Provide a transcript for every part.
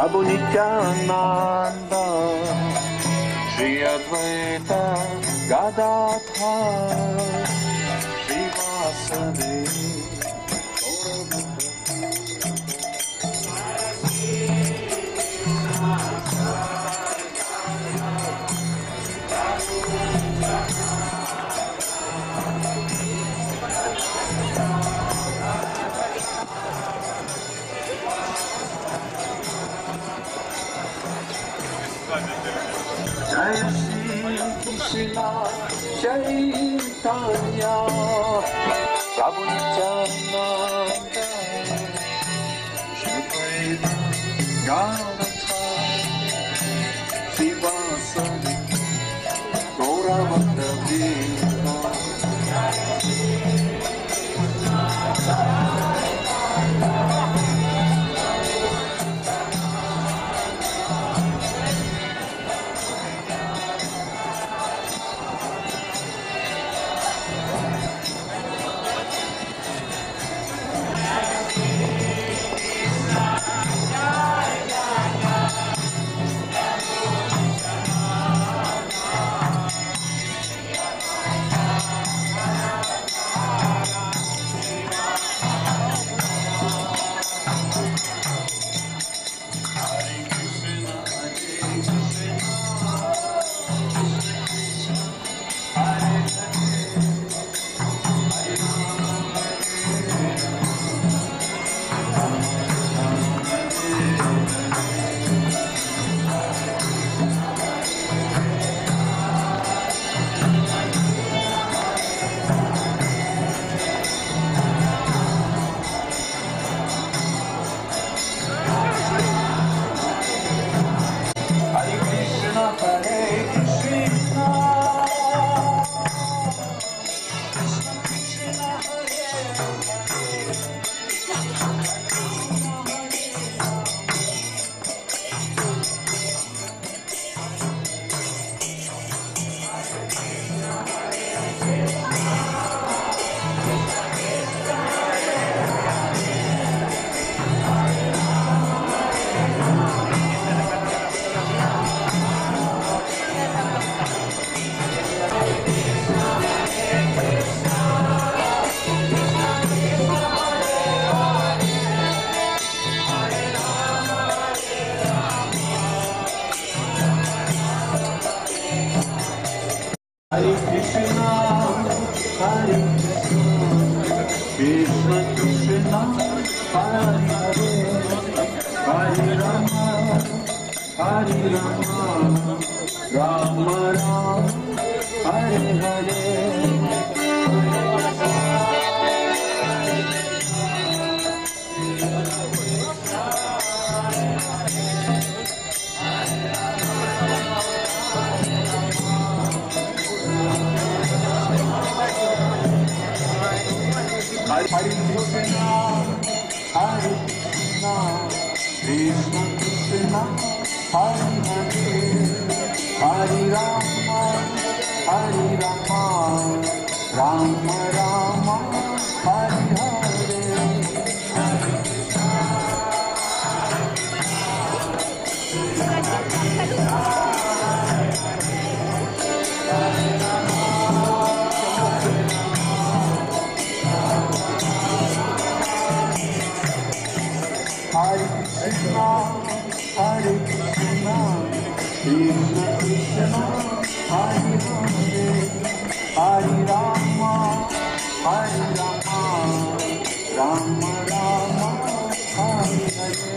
Prabhu Nityananda, Shri Advaita Gadadhar, Shri Vasudeva. Jai Shri Krishna Chaitanya Prabhu Nityananda Shri Advaita Gadadhar Shri Vasudeva Gaura Bhakta Vrinda. Hare Krishna, Krishna Krishna, Hare Hare, Hare Rama, Hare Rama, Rama Rama, Hare Hare. Hare Krishna, Hare Krishna, Krishna Krishna, Hare Hare, Hare Rama, Hare Rama, Rama Rama, Hare Hare. Hare Krishna, Hare Krishna, Krishna Krishna, Hare Hare, Hare Rama, Hare Rama, Rama Rama, Hare Hare.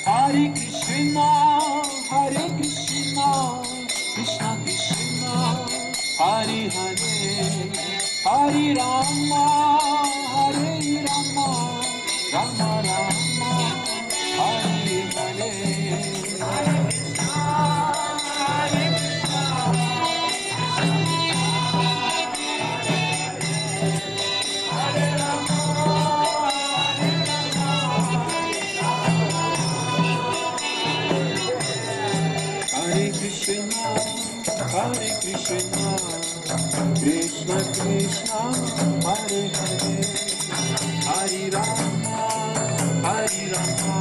Hare Krishna, Hare Krishna, Krishna Krishna, Hare Hare, Hare Rama, Hare Rama, Rama Rama, Hare Hare, Hare Krishna, Hare Krishna, Krishna Krishna, Hare Hare, Hare Rama, Hare Rama,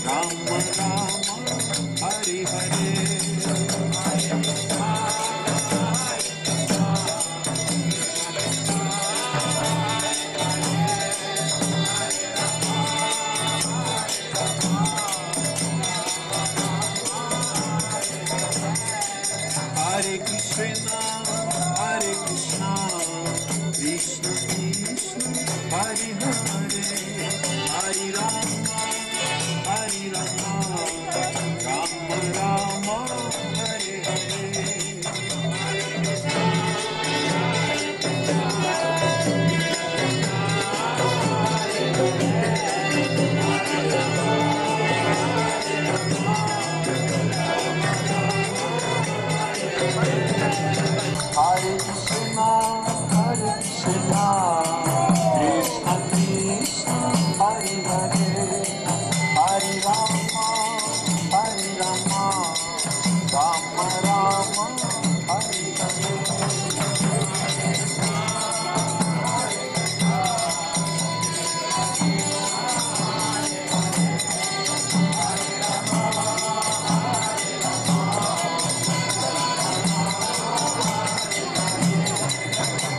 Rama Rama, Hare Hare. Hare Krishna, Hare Krishna, Krishna Krishna, Hare Hare, Hare Rama, Hare Rama, Rama Rama, Hare Hare.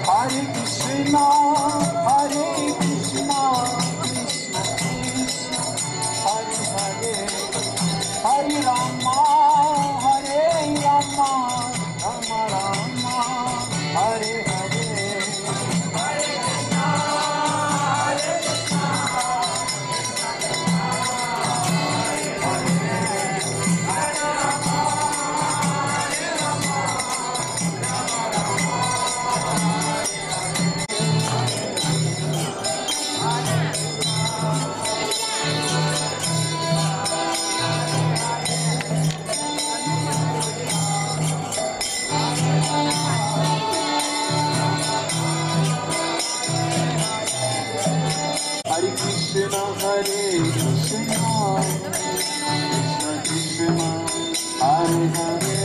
Hare Krishna, Hare Krishna, Krishna Krishna, Hare Hare, Hare Rama, Hare Rama, Rama Rama, Hare Hare. Hare Krishna, Hare Krishna, Krishna Krishna, Hare Hare,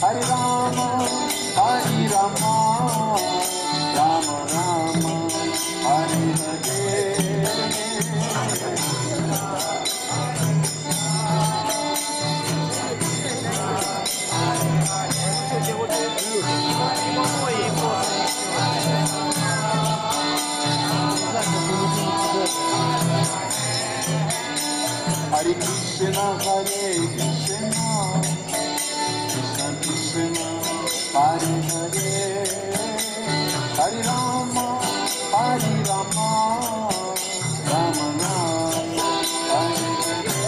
Hare Rama, Hare Rama, Rama Rama, Hare Hare. Hare Krishna, Hare Krishna, Krishna Krishna, Hare Hare, Hare Rama, Hare Rama, Rama Rama, Hare Hare. Hare Krishna, Hare Krishna, Krishna Krishna, Hare Hare, Hare Rama, Hare Rama, Rama Rama, Hare Hare.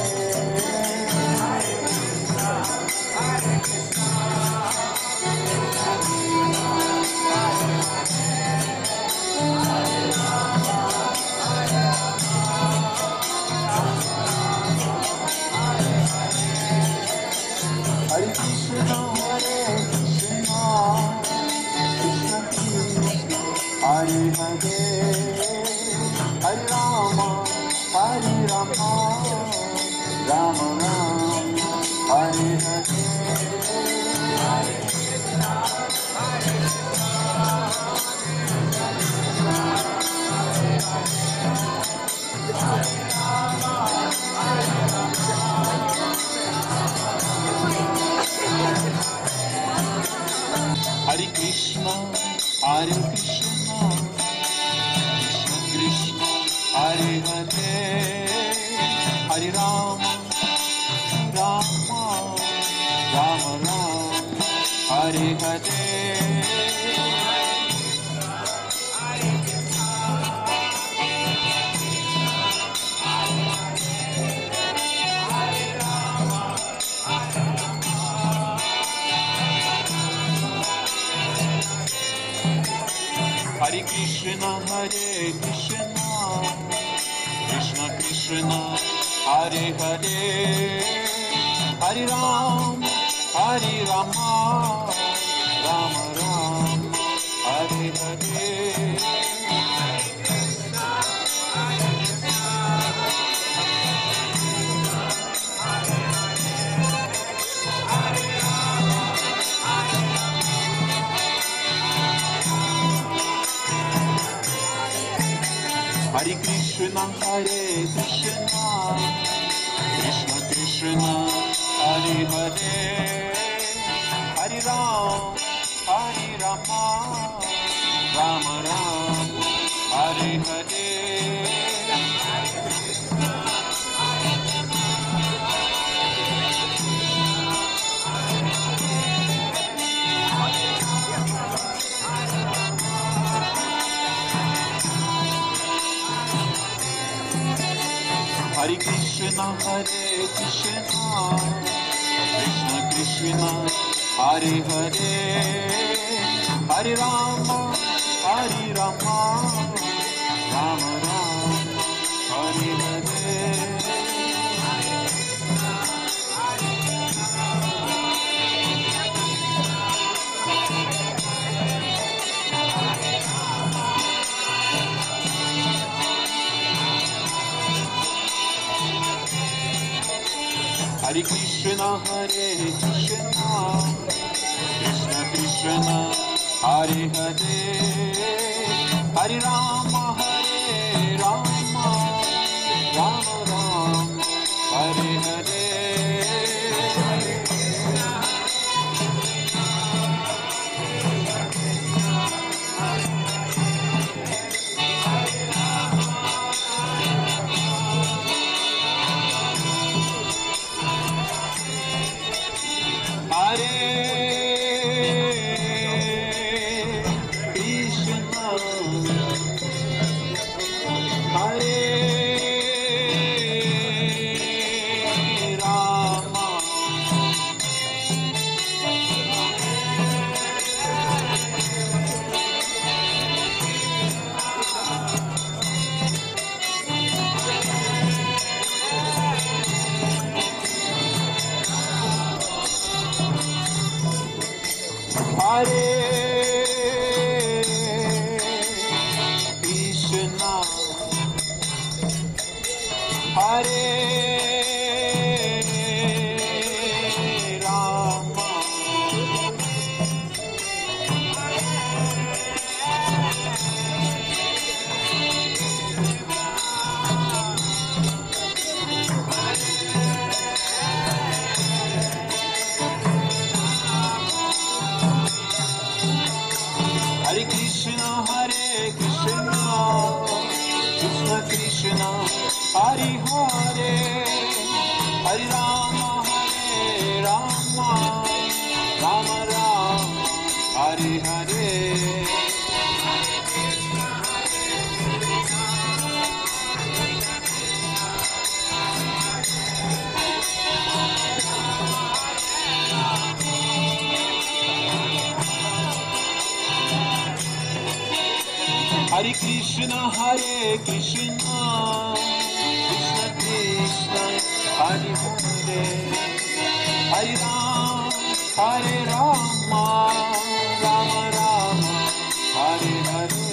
Hare Krishna, Hare Krishna, Krishna Krishna, Hare Hare, Hare Rama, Hare Rama, Rama Rama, Hare Hare. Hare Krishna, Hare Krishna, Krishna Krishna, Hare Hare, Hare Rama, Rama, Rama Rama, Hare Hare. Hare Krishna, Hare Krishna, Krishna Krishna, Hare Hare, Hare Rama, Hare Rama, Rama Rama, Hare Hare. Hare Krishna, Hare Krishna, Krishna Krishna, Hare Hare, Hare Rama, Hare Rama, Rama Rama, Hare Hare. Hare Krishna, Hare Krishna, Krishna Krishna, Hare Hare, Hare Rama, Hare Rama, Rama Rama, Hare Hare. Hare Krishna, Hare Krishna, Krishna Krishna, Hare Hare, Hare Rama, Hare Rama, Rama Rama, Hare Hare. Hare Krishna, Hare Rama, Hare Krishna, Hare Rama, Hare Krishna, Hare Krishna, Krishna Krishna, Hare Hare, Hare Rama, Hare Rama, Rama Rama, Hare Hare. Hare Krishna, Hare Krishna, Krishna Krishna, Hare Hare, Hare Rama, Hare Rama, Rama Rama, Hare Hare.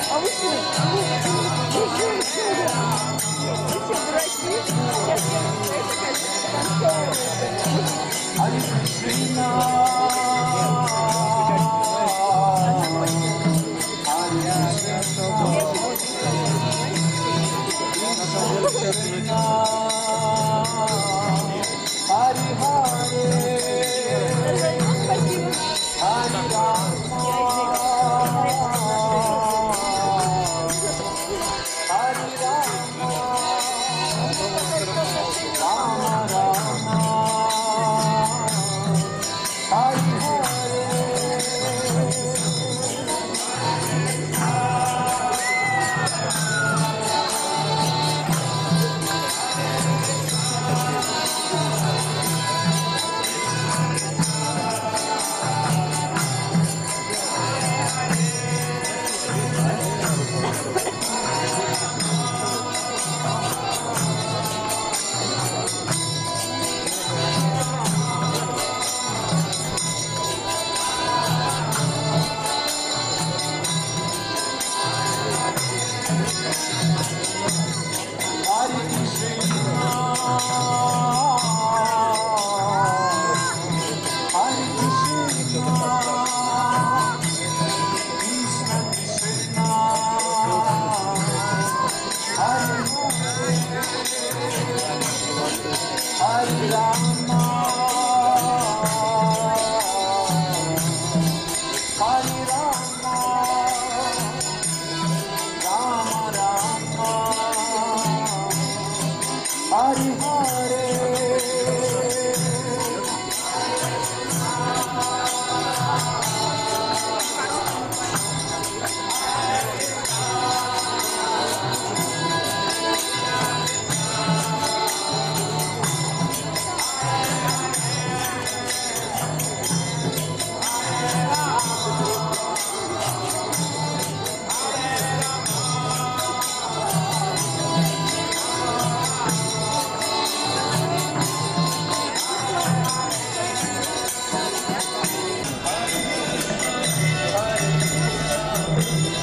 А вы что? Вы что, дураки? Сейчас я Hare Krishna, Hare Rama, Rama Hare Rama, Hare Rama,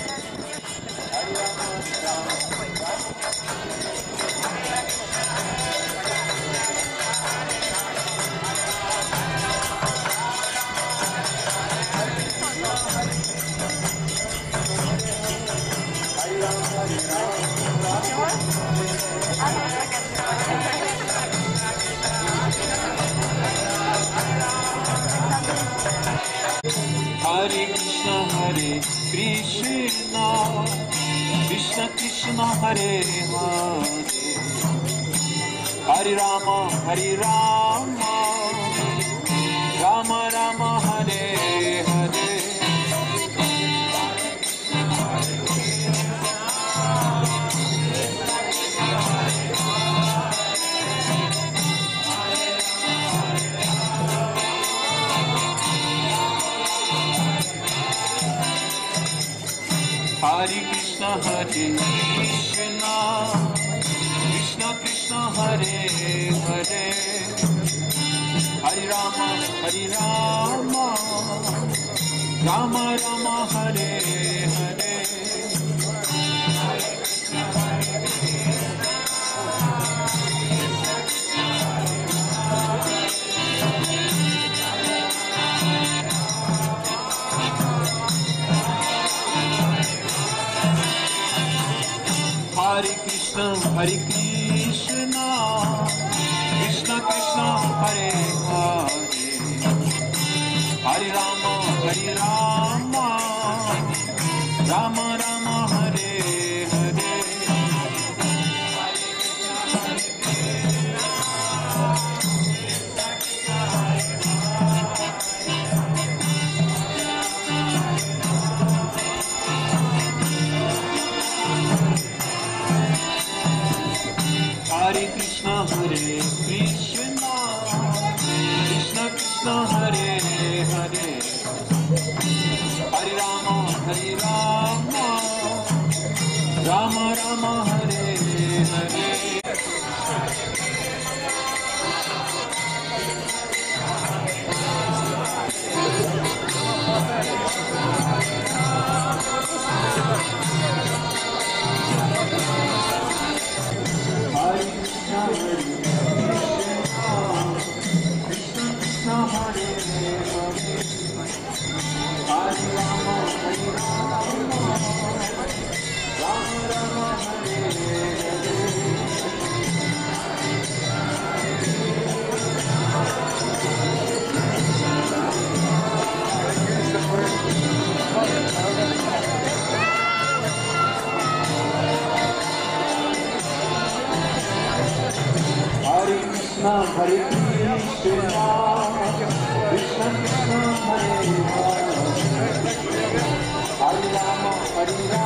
Rama Rama, Hare Hare. Hare Krishna, Krishna Krishna, Hare Hare, Hare Rama, Rama Rama, Hare Hare. Hare Krishna, Krishna Krishna, Hare Hare, Hare Rama, Rama Rama, Hare Hare. Hare Krishna, Krishna Krishna, Hare Hare, Hare Rama, Rama Rama, Hare Hare. Hare Krishna, Krishna Krishna, Hare Hare, Hare Rama, Rama Rama, Hare Hare. Hare Krishna, Krishna Krishna, Hare Hare, Hare Rama, Rama Rama, Hare Krishna Hare Krishna Krishna Krishna Hare Hare Hare Rama Hare Rama